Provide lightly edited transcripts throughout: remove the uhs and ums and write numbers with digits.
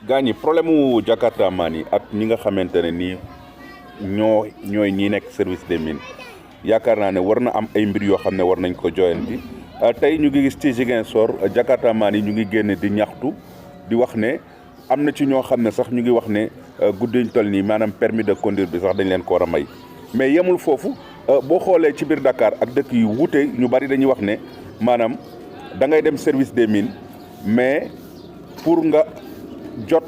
gaañi problème mu Jakarta maan yi ak ñi nga xamante ne nii ñooy ñi nekk service des mines yaakaar naa ne war na am ay mbir yoo xam ne war nañ ko joyanti tey ñu ngi gis ci Ziguinchor Jakarta maan yi ñu ngi génn di ñaxtu di wax ne am na ci ñoo xam ne sax ñu ngi wax ne guddiñ toll nii maanaam permis de conduire bi sax dañ leen ko war a may mais yemul foofu boo xoolee ci biir Dakar ak dëkk yu wuute ñu bari dañuy wax ne maanaam da ngay dem service des mines mais pour nga jot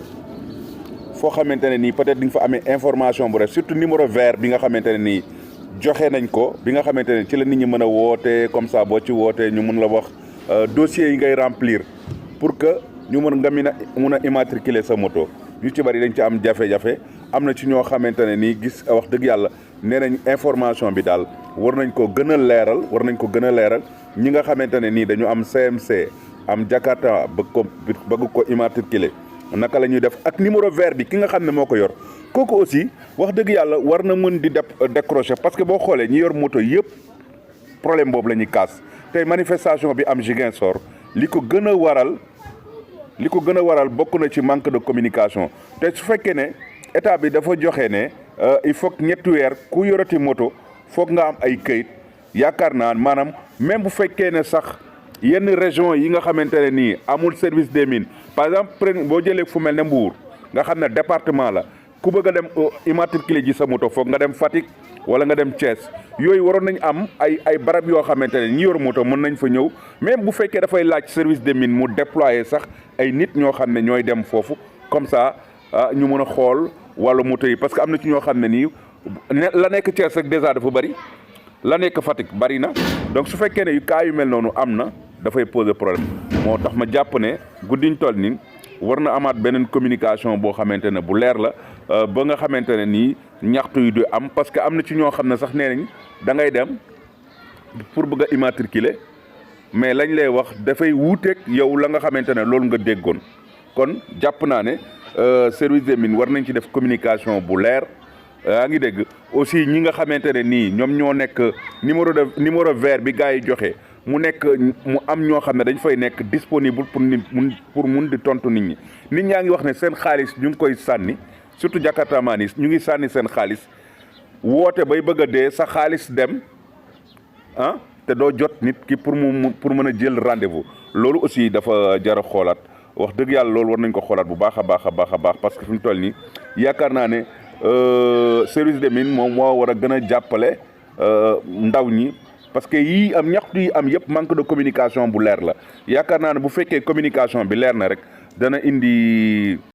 foo xamante ne nii peut-être di nga fa amee information bu rek surtout numéro vert bi nga xamante ne nii joxe nañ ko bi nga xamante ne ci la nit ñi mën a wootee comme ça boo ci wootee ñu mun la wax dossiers yi ngay remplir pour que ñu mun a immatriculer sa moto ñu ci bari dañ ci am jafe-jafe am na ci ñoo xamante ne nii gis wax dëgg yàlla nee nañ information bi daal war nañ ko gën a leeral ñi nga xamante ne nii dañu am CMC am Jakarta bëgg ko immatriculer naka la ñuy def ak numéro vert bi ki nga xam ne moo ko yor kooku aussi wax dëgg yàlla war na mën di décrocher parce que boo xoolee ñi yor moto yëpp problème boobu la ñuy kaas tey manifestation bi am Ziguinchor li ko gën a waral bokk na ci manque de communication te su fekkee ne état bi dafa joxe ne il faut que ñetti weer ku yorati moto foog nga am ay këyit yaakaar naa maanaam même bu fekkee ne sax yenn région yi nga xamante ne nii amul service des mines par exemple boo jëlee fu mel ne Mbour nga xam ne département la ku bëgg a dem immatriculer ji sa moto foog nga dem Fatick wala nga dem Thiès yooyu waroon nañ am ay barab yoo xamante ne ñi yor moto mën nañ fa ñëw même bu fekkee dafay laaj service des mines mu déployer sax ay nit ñoo xam ne ñooy dem foofu comme ça ñu mën a xool wàllu moto yi parce que am na ci ñoo xam ne nii la nekk Thiès rek déjà dafa bari la nekk Fatick bari na donc su fekkee ne cas yu mel noonu am na dafay poser problème moo tax ma jàpp ne guddiñ toll ni war na amaat beneen communication boo xamante ne bu leer la ba nga xamante ne nii ñaxtu yi du am parce que am na ci ñoo xam ne sax nee nañ da ngay dem pour bëgg a immatriculer mais lañ lay wax dafay wuuteeg yow la nga xamante ne loolu nga déggoon kon jàpp naa ne service des mines war nañ ci def communication bu leer yaa ngi dégg aussi ñi nga xamante ne nii ñoom ñoo nekk numéro vert bi gars yi joxe mu am ñoo xam ne dañ fay nekk disponible pour mun di tontu nit ñaa ngi wax ne seen xaalis ñu ngi koy sànni surtout Jakarta maan yi ñu ngi sànni seen xaalis woote bay bëgg a dee sa xaalis dem te doo jot nit ki pour mën a jël rendez-vous loolu aussi dafa jar a xoolaat wax dëgg yàlla loolu war nañ ko xoolaat bu baax a baax parce que fi mu toll nii yaakaar naa ne service des mines moom moo war a gën a jàppale ndaw ñi parce que yii am ñaxtu yi am yëpp manque de communication bu leer la yaakaar naa ne bu fekkee communication bi leer na rek dana indi